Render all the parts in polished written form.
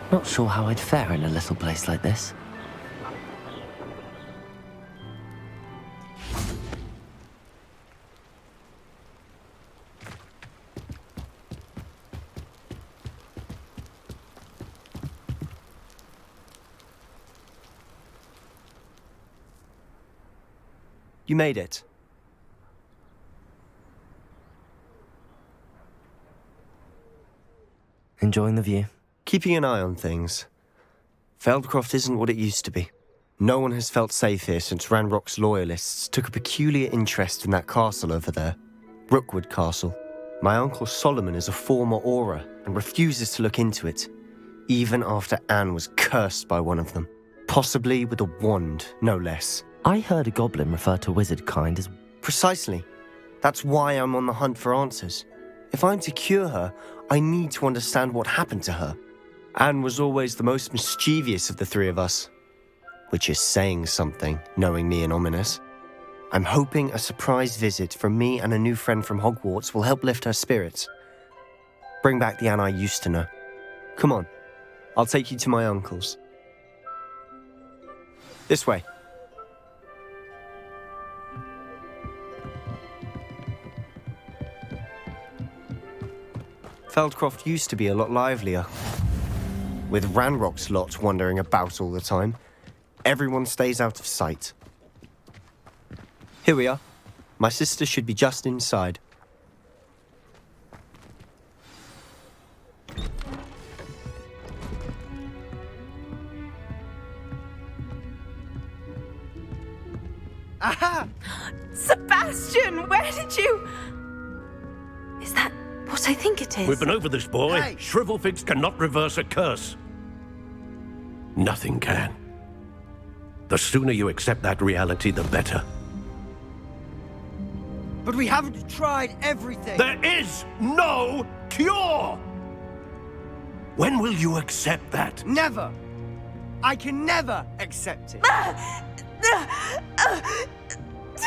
Not sure how I'd fare in a little place like this. You made it. Enjoying the view? Keeping an eye on things. Feldcroft isn't what it used to be. No one has felt safe here since Ranrock's loyalists took a peculiar interest in that castle over there. Rookwood Castle. My uncle Solomon is a former Auror and refuses to look into it, even after Anne was cursed by one of them. Possibly with a wand, no less. I heard a goblin refer to wizard kind as... Precisely. That's why I'm on the hunt for answers. If I'm to cure her, I need to understand what happened to her. Anne was always the most mischievous of the three of us. Which is saying something, knowing me and Ominous. I'm hoping a surprise visit from me and a new friend from Hogwarts will help lift her spirits. Bring back the Anne I used to know. Come on, I'll take you to my uncle's. This way. Feldcroft used to be a lot livelier. With Ranrock's lot wandering about all the time, everyone stays out of sight. Here we are. My sister should be just inside. Aha! Sebastian, where did you... Is that what I think it is? We've been over this, boy. Hey! Shrivelfigs cannot reverse a curse. Nothing can. The sooner you accept that reality, the better. But we haven't tried everything. There is no cure! When will you accept that? Never. I can never accept it.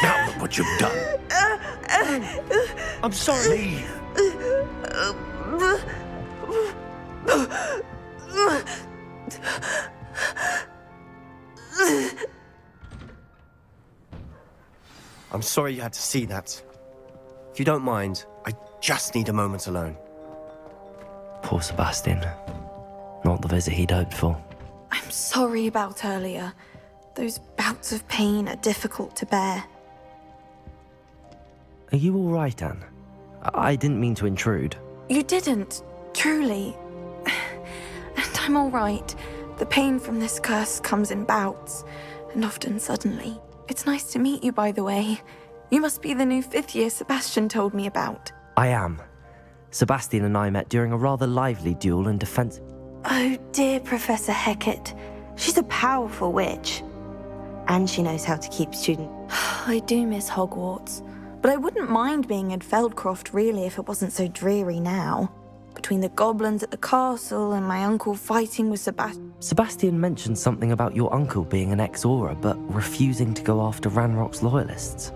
Now look what you've done. I'm sorry. Leave. I'm sorry you had to see that. If you don't mind, I just need a moment alone. Poor Sebastian. Not the visit he'd hoped for. I'm sorry about earlier. Those bouts of pain are difficult to bear. Are you all right, Anne? I didn't mean to intrude. You didn't, truly. And I'm all right. The pain from this curse comes in bouts, and often suddenly. It's nice to meet you, by the way. You must be the new 5th year Sebastian told me about. I am. Sebastian and I met during a rather lively duel in defense... Oh, dear Professor Hecat. She's a powerful witch. And she knows how to keep students. I do miss Hogwarts, but I wouldn't mind being in Feldcroft really if it wasn't so dreary now. Between the goblins at the castle and my uncle fighting with Sebastian... Sebastian mentioned something about your uncle being an ex-Auror, but refusing to go after Ranrock's loyalists.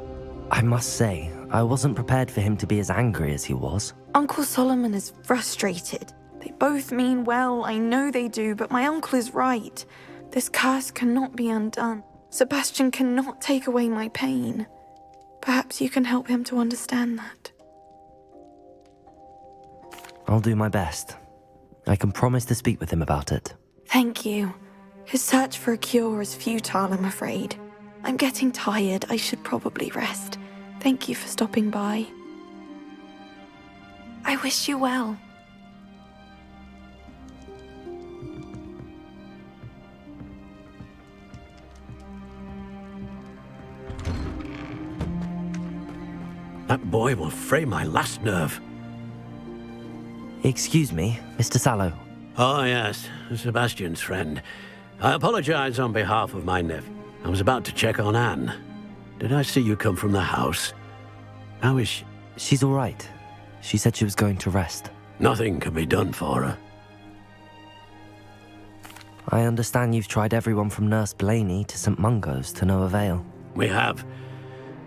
I must say, I wasn't prepared for him to be as angry as he was. Uncle Solomon is frustrated. They both mean well, I know they do, but my uncle is right. This curse cannot be undone. Sebastian cannot take away my pain. Perhaps you can help him to understand that. I'll do my best. I can promise to speak with him about it. Thank you. His search for a cure is futile, I'm afraid. I'm getting tired. I should probably rest. Thank you for stopping by. I wish you well. That boy will fray my last nerve. Excuse me, Mr. Sallow. Oh, yes, Sebastian's friend. I apologize on behalf of my nephew. I was about to check on Anne. Did I see you come from the house? How is she? She's all right. She said she was going to rest. Nothing can be done for her. I understand you've tried everyone from Nurse Blaney to St. Mungo's to no avail. We have.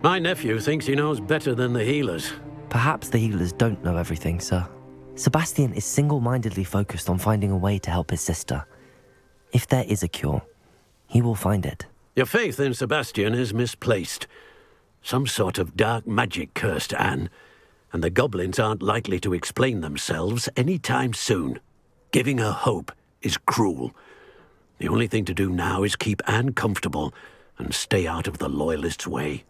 My nephew thinks he knows better than the healers. Perhaps the healers don't know everything, sir. Sebastian is single-mindedly focused on finding a way to help his sister. If there is a cure, he will find it. Your faith in Sebastian is misplaced. Some sort of dark magic cursed Anne, and the goblins aren't likely to explain themselves any time soon. Giving her hope is cruel. The only thing to do now is keep Anne comfortable and stay out of the Loyalists' way.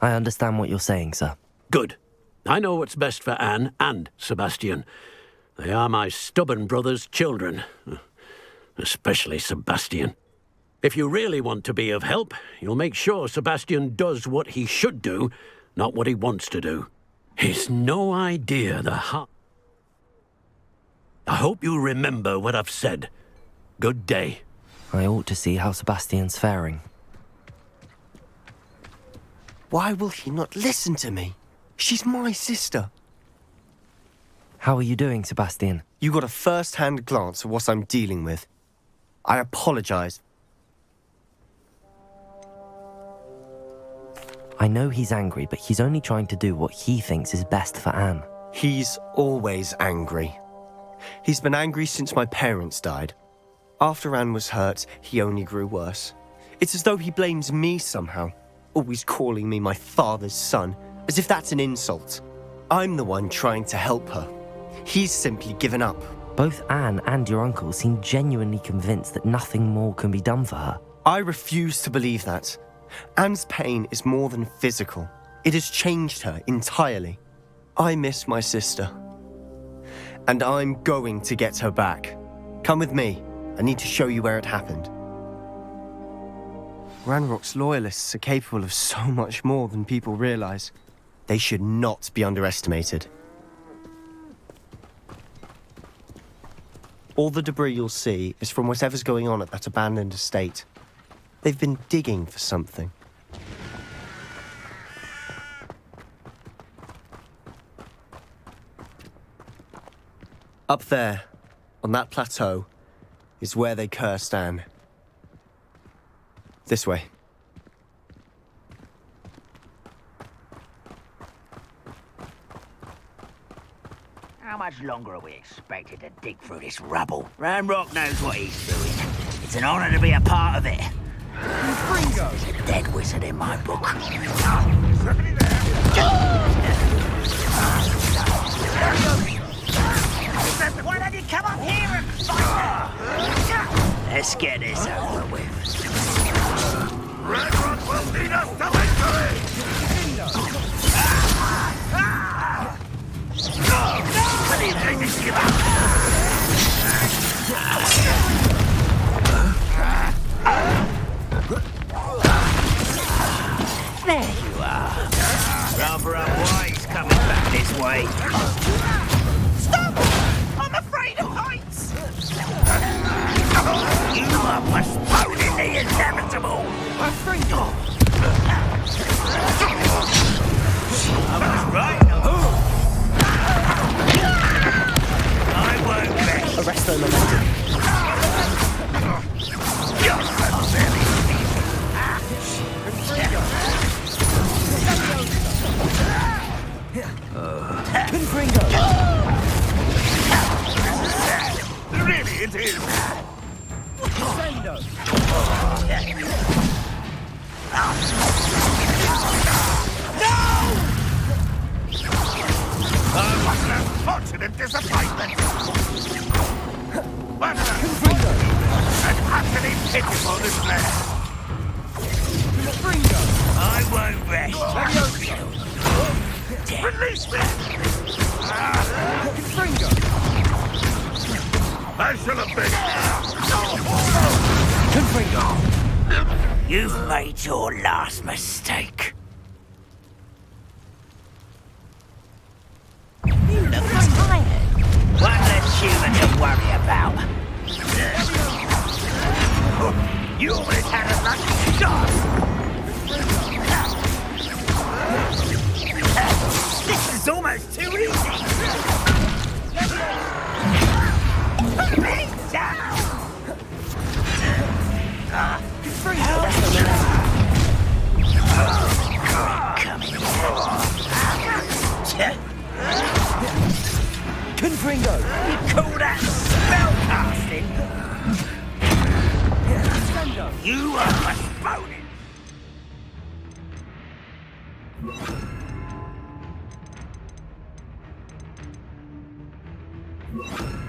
I understand what you're saying, sir. Good. I know what's best for Anne and Sebastian. They are my stubborn brother's children. Especially Sebastian. If you really want to be of help, you'll make sure Sebastian does what he should do, not what he wants to do. He's no idea I hope you remember what I've said. Good day. I ought to see how Sebastian's faring. Why will he not listen to me? She's my sister. How are you doing, Sebastian? You got a first-hand glance at what I'm dealing with. I apologize. I know he's angry, but he's only trying to do what he thinks is best for Anne. He's always angry. He's been angry since my parents died. After Anne was hurt, he only grew worse. It's as though he blames me somehow, always calling me my father's son, as if that's an insult. I'm the one trying to help her. He's simply given up. Both Anne and your uncle seem genuinely convinced that nothing more can be done for her. I refuse to believe that. Anne's pain is more than physical. It has changed her entirely. I miss my sister. And I'm going to get her back. Come with me. I need to show you where it happened. Ranrock's loyalists are capable of so much more than people realize. They should not be underestimated. All the debris you'll see is from whatever's going on at that abandoned estate. They've been digging for something. Up there, on that plateau, is where they cursed Anne. This way. How much longer are we expected to dig through this rubble? Ranrock knows what he's doing. It's an honor to be a part of it. Gringo! He's a dead wizard in my book. Why don't you come up here and fight? Let's get this over with. Ranrock will lead us to victory! What do you think this is There you are. Rather unwise coming back this way. Stop! I'm afraid of heights! You are postponing the inevitable! My friend! I was right. I won't rest. Arrest their momentum. You're so very Gringo! Really, it is! Sendo! What an unfortunate disappointment! What an utterly pitiful display! Gringo! I won't rest. Release me! Gringo! I shall obey! You've made your last mistake. You look tired. One less human to worry about. You always had a lucky shot. This is almost too easy. Put me down. Gringo! You call that spell casting? Sendo! You are postponing.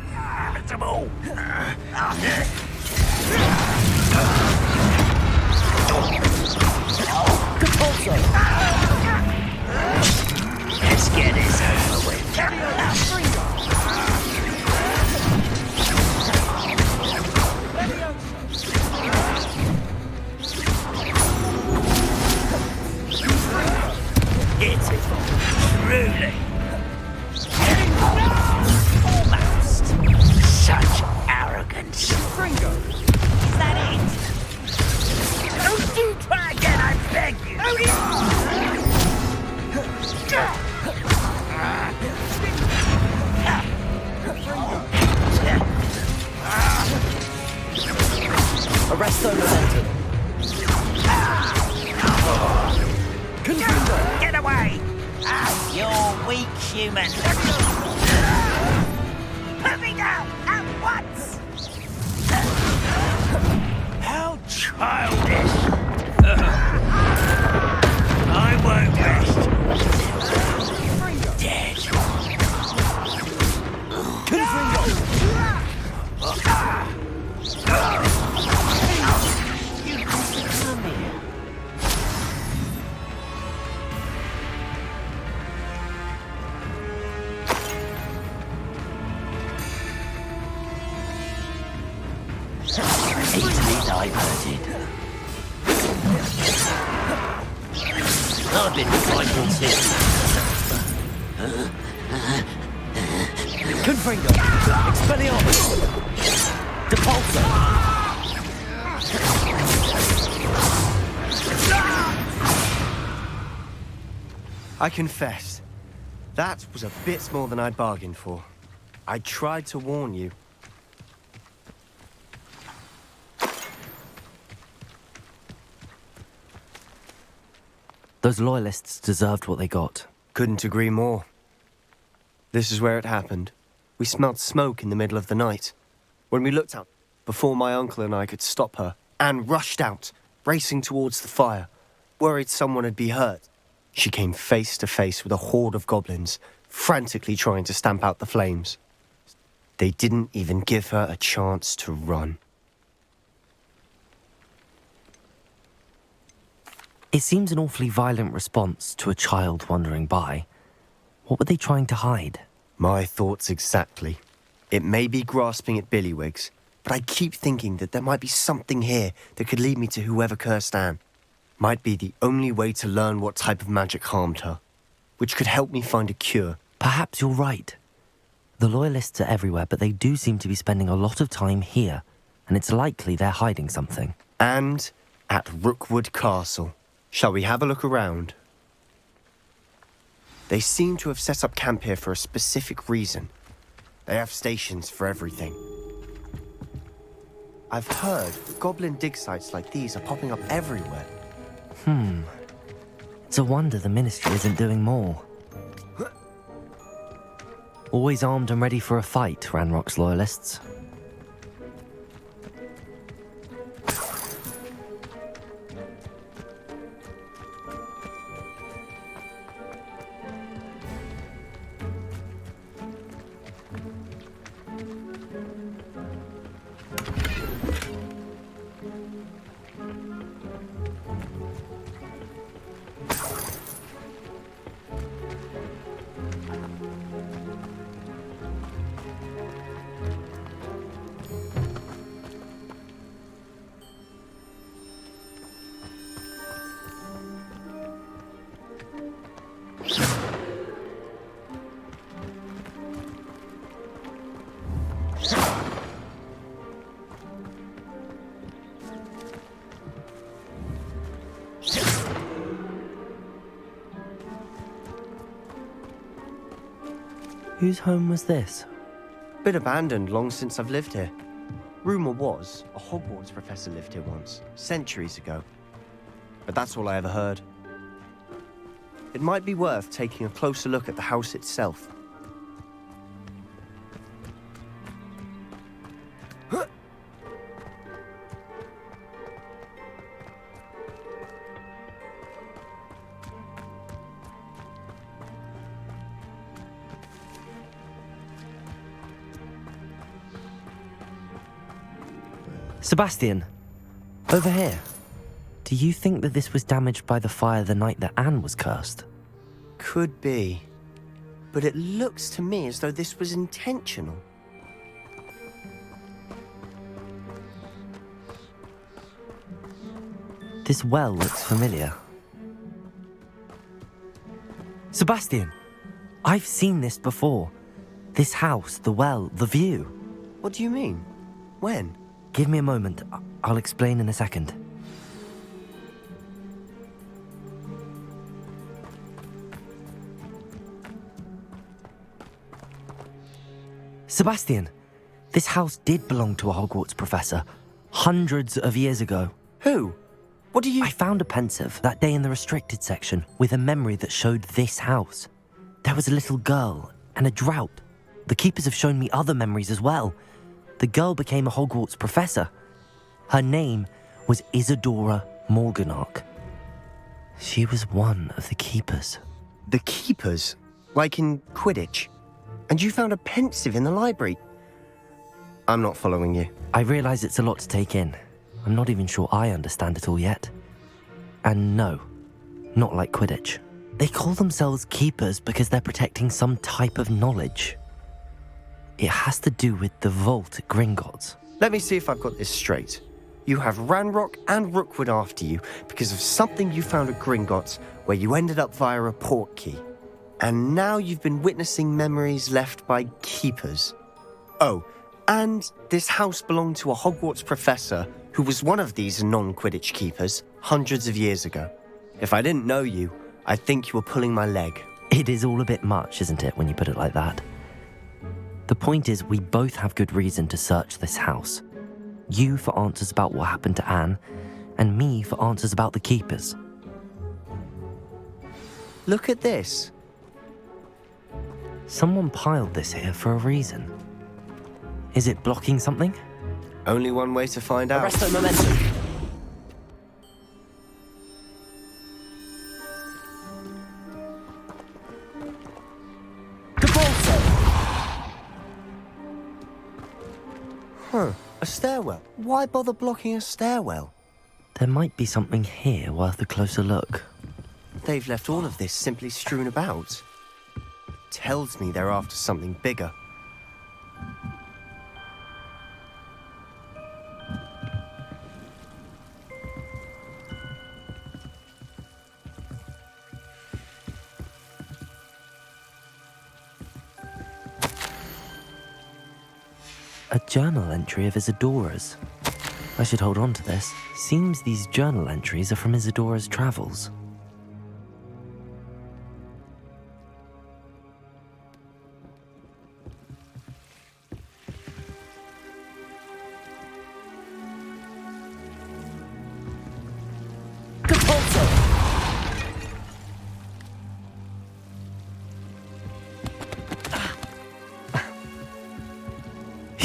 Inevitable. Capulso! Resto momentum. Confunder. Get away! Ah, you're weak, human. Put me down at once! How childish! I won't rest. Dead. Easily diverted. I've been fighting since. Confringo. Expelliarmus. Depulso. I confess, that was a bit more than I'd bargained for. I tried to warn you. Those loyalists deserved what they got. Couldn't agree more. This is where it happened. We smelled smoke in the middle of the night. When we looked out, before my uncle and I could stop her, Anne rushed out, racing towards the fire, worried someone had been hurt. She came face to face with a horde of goblins, frantically trying to stamp out the flames. They didn't even give her a chance to run. It seems an awfully violent response to a child wandering by. What were they trying to hide? My thoughts exactly. It may be grasping at Billywigs, but I keep thinking that there might be something here that could lead me to whoever cursed Anne. Might be the only way to learn what type of magic harmed her, which could help me find a cure. Perhaps you're right. The loyalists are everywhere, but they do seem to be spending a lot of time here, and it's likely they're hiding something. And at Rookwood Castle. Shall we have a look around? They seem to have set up camp here for a specific reason. They have stations for everything. I've heard goblin dig sites like these are popping up everywhere. It's a wonder the Ministry isn't doing more. Always armed and ready for a fight, Ranrock's loyalists. Whose home was this? Been abandoned long since I've lived here. Rumour was a Hogwarts professor lived here once, centuries ago. But that's all I ever heard. It might be worth taking a closer look at the house itself. Sebastian, over here. Do you think that this was damaged by the fire the night that Anne was cursed? Could be. But it looks to me as though this was intentional. This well looks familiar. Sebastian, I've seen this before. This house, the well, the view. What do you mean? When? Give me a moment. I'll explain in a second. Sebastian, this house did belong to a Hogwarts professor. Hundreds of years ago. Who? What do you... I found a pensive that day in the restricted section with a memory that showed this house. There was a little girl and a drought. The keepers have shown me other memories as well. The girl became a Hogwarts professor. Her name was Isadora Morganach. She was one of the keepers. The keepers? Like in Quidditch? And you found a pensive in the library? I'm not following you. I realize it's a lot to take in. I'm not even sure I understand it all yet. And no, not like Quidditch. They call themselves keepers because they're protecting some type of knowledge. It has to do with the vault at Gringotts. Let me see if I've got this straight. You have Ranrock and Rookwood after you because of something you found at Gringotts where you ended up via a port key. And now you've been witnessing memories left by keepers. Oh, and this house belonged to a Hogwarts professor who was one of these non-Quidditch keepers hundreds of years ago. If I didn't know you, I'd think you were pulling my leg. It is all a bit much, isn't it, when you put it like that? The point is, we both have good reason to search this house. You for answers about what happened to Anne, and me for answers about the keepers. Look at this. Someone piled this here for a reason. Is it blocking something? Only one way to find out. Arresto momentum. A stairwell? Why bother blocking a stairwell? There might be something here worth a closer look. They've left all of this simply strewn about. Tells me they're after something bigger. A journal entry of Isadora's. I should hold on to this. Seems these journal entries are from Isadora's travels.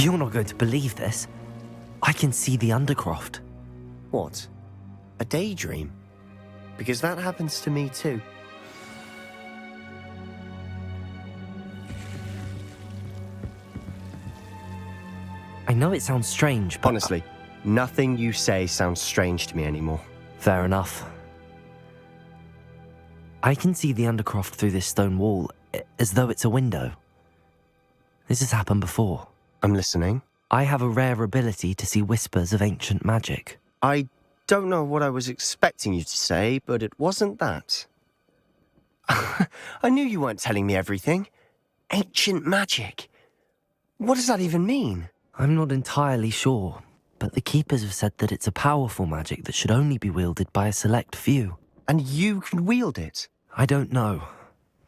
You're not going to believe this. I can see the Undercroft. What? A daydream? Because that happens to me too. I know it sounds strange, but... Honestly, nothing you say sounds strange to me anymore. Fair enough. I can see the Undercroft through this stone wall, as though it's a window. This has happened before. I'm listening. I have a rare ability to see whispers of ancient magic. I don't know what I was expecting you to say, but it wasn't that. I knew you weren't telling me everything. Ancient magic. What does that even mean? I'm not entirely sure, but the Keepers have said that it's a powerful magic that should only be wielded by a select few. And you can wield it? I don't know,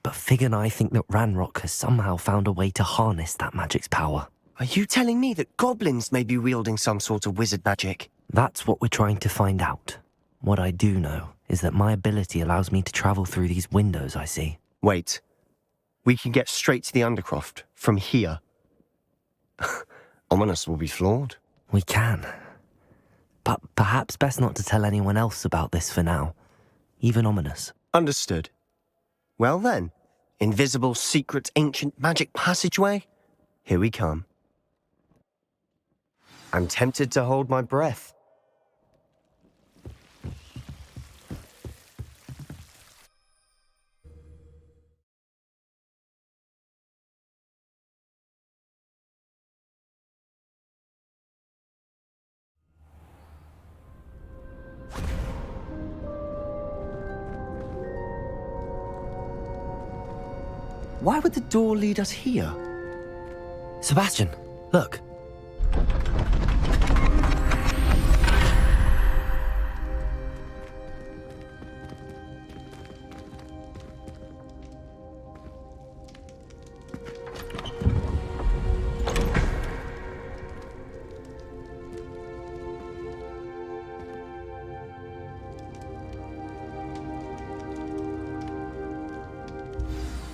but Fig and I think that Ranrock has somehow found a way to harness that magic's power. Are you telling me that goblins may be wielding some sort of wizard magic? That's what we're trying to find out. What I do know is that my ability allows me to travel through these windows I see. Wait. We can get straight to the Undercroft from here. Ominous will be flawed. We can. But perhaps best not to tell anyone else about this for now. Even Ominous. Understood. Well then, invisible, secret, ancient magic passageway? Here we come. I'm tempted to hold my breath. Why would the door lead us here? Sebastian, look.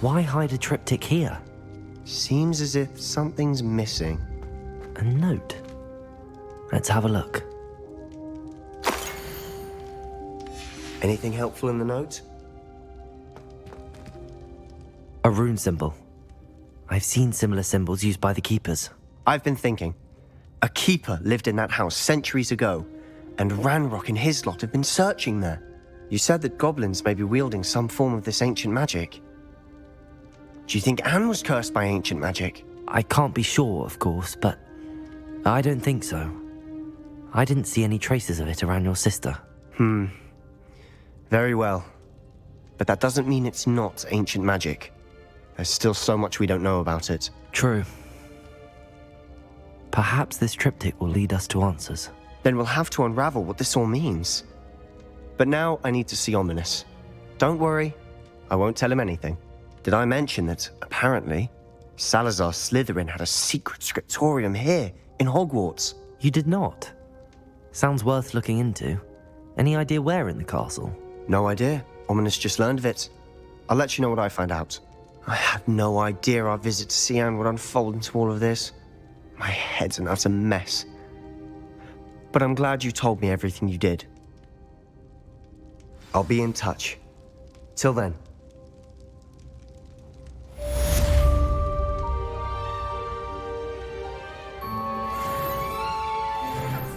Why hide a triptych here? Seems as if something's missing. A note. Let's have a look. Anything helpful in the note? A rune symbol. I've seen similar symbols used by the keepers. I've been thinking. A keeper lived in that house centuries ago, and Ranrock and his lot have been searching there. You said that goblins may be wielding some form of this ancient magic. Do you think Anne was cursed by ancient magic? I can't be sure, of course, but I don't think so. I didn't see any traces of it around your sister. Very well. But that doesn't mean it's not ancient magic. There's still so much we don't know about it. True. Perhaps this triptych will lead us to answers. Then we'll have to unravel what this all means. But now I need to see Ominous. Don't worry, I won't tell him anything. Did I mention that, apparently, Salazar Slytherin had a secret scriptorium here, in Hogwarts? You did not? Sounds worth looking into. Any idea where in the castle? No idea. Ominous just learned of it. I'll let you know what I find out. I had no idea our visit to Cian would unfold into all of this. My head's an utter mess. But I'm glad you told me everything you did. I'll be in touch. Till then.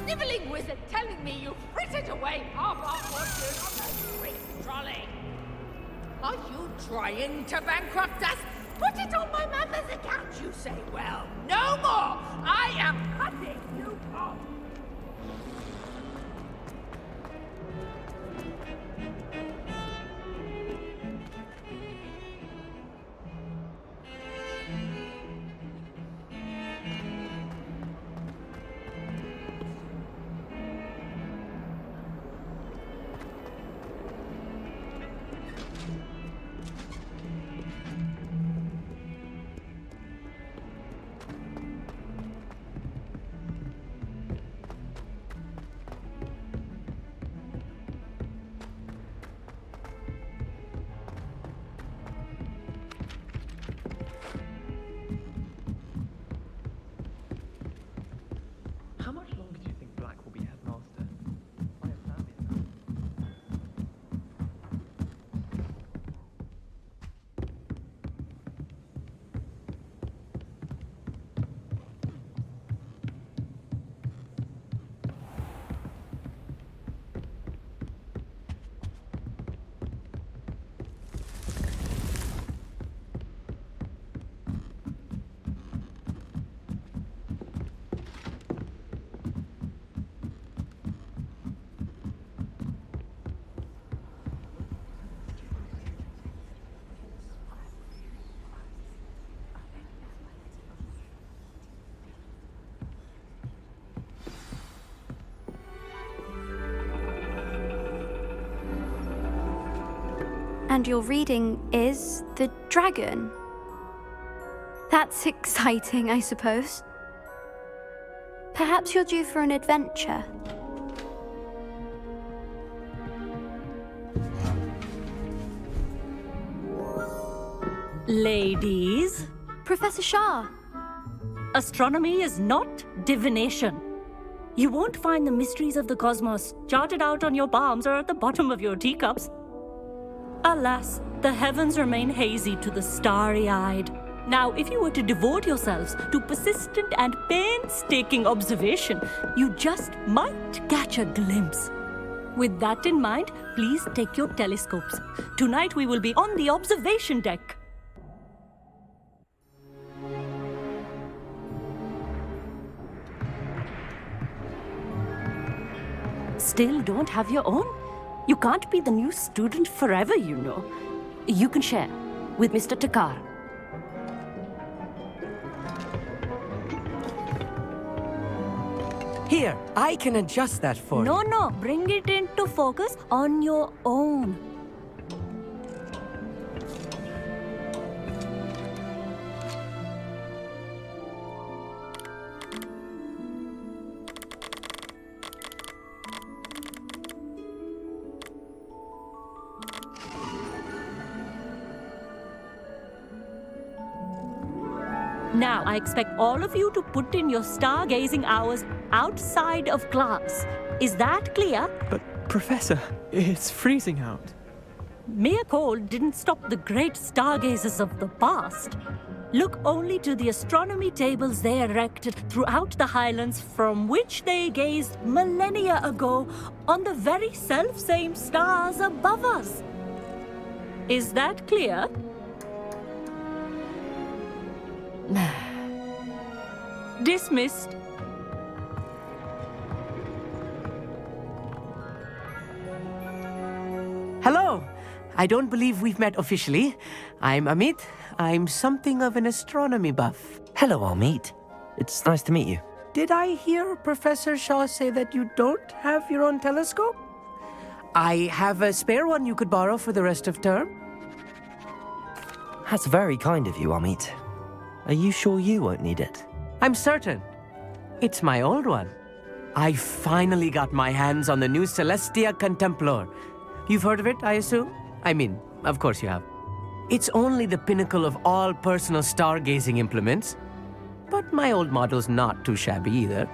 Snivelling wizard telling me you frittered away half our fortune on the great trolley. Are you trying to bankrupt us? Put it on my mother's account, you say. Well, no more! I am cutting you off! How much longer do you think Black will be headmaster? I have family in that. And your reading is The Dragon. That's exciting, I suppose. Perhaps you're due for an adventure. Ladies, Professor Shah. astronomy is not divination. You won't find the mysteries of the cosmos charted out on your palms or at the bottom of your teacups. Alas, the heavens remain hazy to the starry-eyed. Now, if you were to devote yourselves to persistent and painstaking observation, you just might catch a glimpse. With that in mind, please take your telescopes. Tonight we will be on the observation deck. Still don't have your own? You can't be the new student forever, you know. You can share with Mr. Takar. Here, I can adjust that for you. No, bring it into focus on your own. Now, I expect all of you to put in your stargazing hours outside of class. Is that clear? But, Professor, it's freezing out. Mere cold didn't stop the great stargazers of the past. Look only to the astronomy tables they erected throughout the Highlands from which they gazed millennia ago on the very self-same stars above us. Is that clear? Dismissed. Hello. I don't believe we've met officially. I'm Amit. I'm something of an astronomy buff. Hello, Amit. It's nice to meet you. Did I hear Professor Shaw say that you don't have your own telescope? I have a spare one you could borrow for the rest of term. That's very kind of you, Amit. Are you sure you won't need it? I'm certain. It's my old one. I finally got my hands on the new Celestia Contemplar. You've heard of it, I assume? I mean, of course you have. It's only the pinnacle of all personal stargazing implements. But my old model's not too shabby either.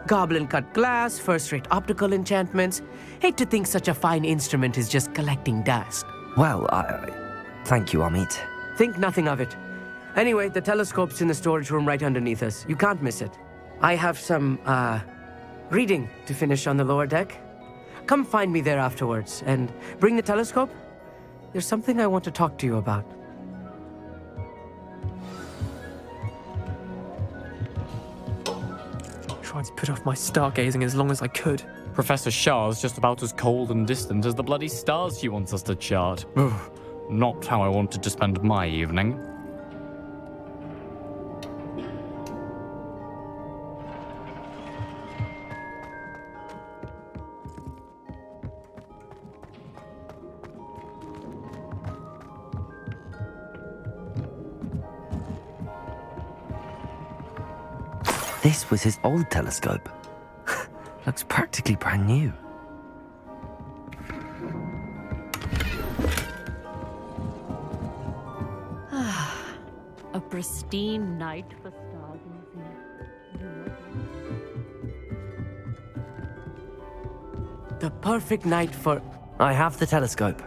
Goblin-cut glass, first-rate optical enchantments. Hate to think such a fine instrument is just collecting dust. Well, thank you, Amit. Think nothing of it. Anyway, the telescope's in the storage room right underneath us. You can't miss it. I have some, reading to finish on the lower deck. Come find me there afterwards, and bring the telescope. There's something I want to talk to you about. Tried to put off my stargazing as long as I could. Professor Shah's just about as cold and distant as the bloody stars she wants us to chart. Not how I wanted to spend my evening. This was his old telescope. Looks practically brand new. A pristine night for stargazing. The perfect night for... I have the telescope.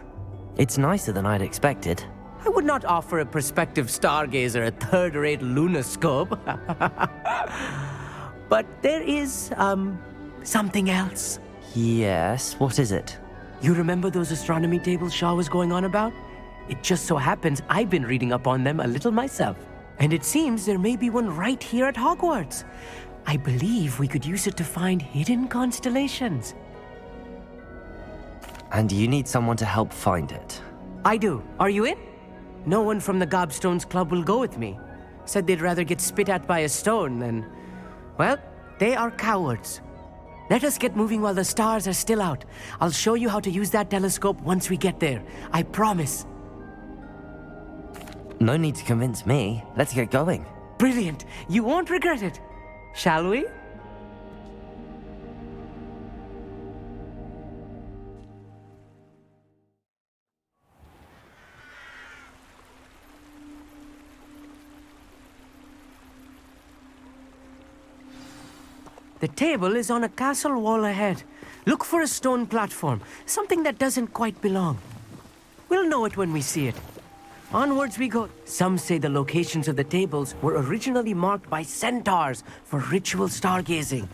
It's nicer than I'd expected. I would not offer a prospective stargazer a third-rate lunoscope. But there is, something else. Yes, what is it? You remember those astronomy tables Shaw was going on about? It just so happens I've been reading up on them a little myself. And it seems there may be one right here at Hogwarts. I believe we could use it to find hidden constellations. And you need someone to help find it? I do. Are you in? No one from the Gobstones Club will go with me. Said they'd rather get spit at by a stone than... Well, they are cowards. Let us get moving while the stars are still out. I'll show you how to use that telescope once we get there. I promise. No need to convince me. Let's get going. Brilliant. You won't regret it. Shall we? The table is on a castle wall ahead. Look for a stone platform, something that doesn't quite belong. We'll know it when we see it. Onwards we go. Some say the locations of the tables were originally marked by centaurs for ritual stargazing.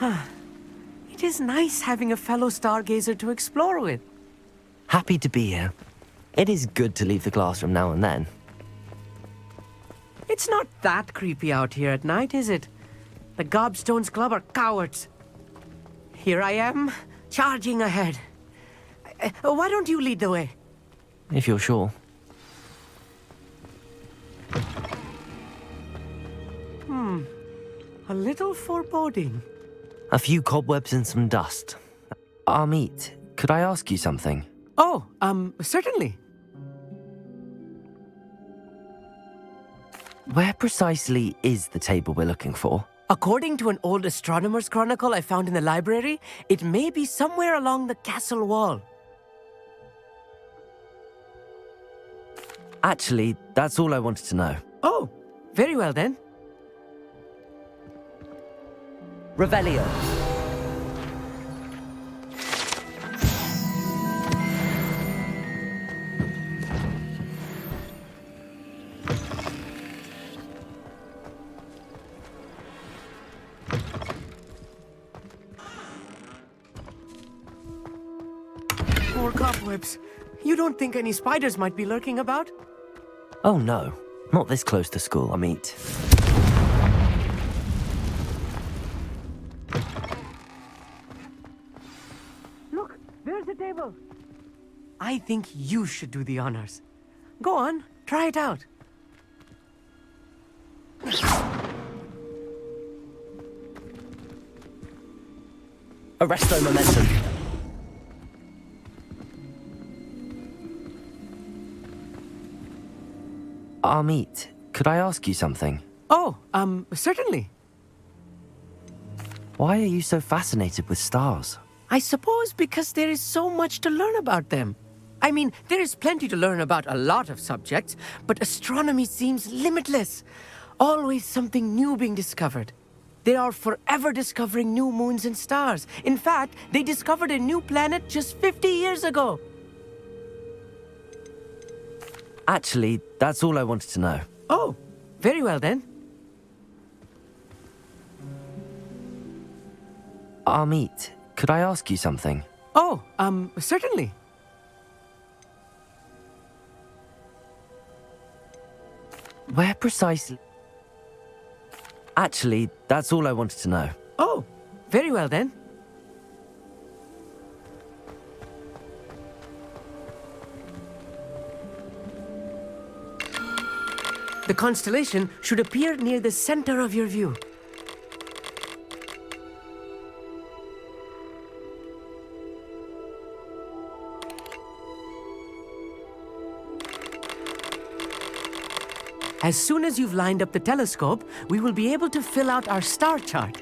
It is nice having a fellow stargazer to explore with. Happy to be here. It is good to leave the classroom now and then. It's not that creepy out here at night, is it? The Gobstones Club are cowards. Here I am, charging ahead. Why don't you lead the way? If you're sure. A little foreboding. A few cobwebs and some dust. Amit, could I ask you something? Oh, certainly. Where precisely is the table we're looking for? According to an old astronomer's chronicle I found in the library, it may be somewhere along the castle wall. Actually, that's all I wanted to know. Oh, very well then. Revelio. Poor cobwebs. You don't think any spiders might be lurking about? Oh no, not this close to school, Amit. Look, there's a table. I think you should do the honors. Go on, try it out. Arresto momentum. Amit, could I ask you something? Oh, certainly. Why are you so fascinated with stars? I suppose because there is so much to learn about them. I mean, there is plenty to learn about a lot of subjects, but astronomy seems limitless. Always something new being discovered. They are forever discovering new moons and stars. In fact, they discovered a new planet just 50 years ago. Actually, that's all I wanted to know. Oh, very well then. Amit, could I ask you something? Oh, certainly. Where precisely? Actually, that's all I wanted to know. Oh, very well then. The constellation should appear near the center of your view. As soon as you've lined up the telescope, we will be able to fill out our star chart.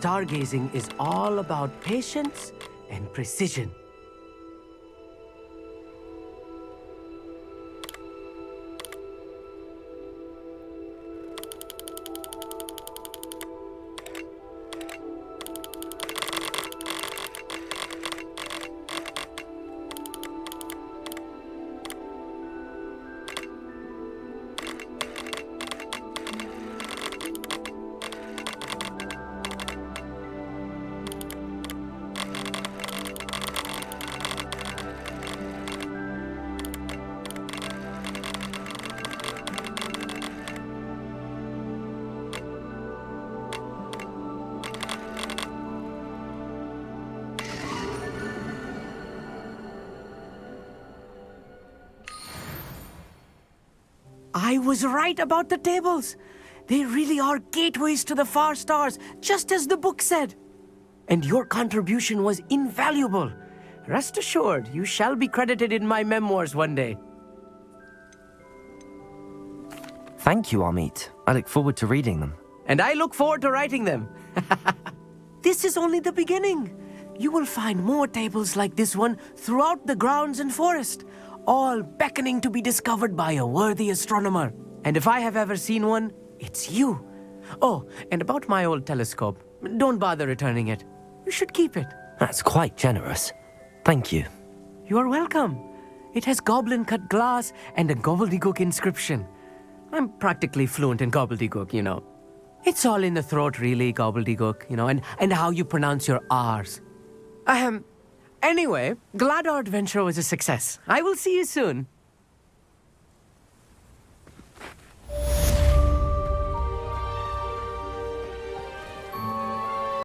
Stargazing is all about patience and precision. I was right about the tables. They really are gateways to the far stars, just as the book said. And your contribution was invaluable. Rest assured, you shall be credited in my memoirs one day. Thank you, Amit. I look forward to reading them. And I look forward to writing them. This is only the beginning. You will find more tables like this one throughout the grounds and forest, all beckoning to be discovered by a worthy astronomer. And if I have ever seen one, it's you. Oh, and about my old telescope, don't bother returning it. You should keep it. That's quite generous. Thank you. You're welcome. It has goblin-cut glass and a gobbledygook inscription. I'm practically fluent in gobbledygook, you know. It's all in the throat, really, gobbledygook, you know, and how you pronounce your R's. Anyway, glad our adventure was a success. I will see you soon.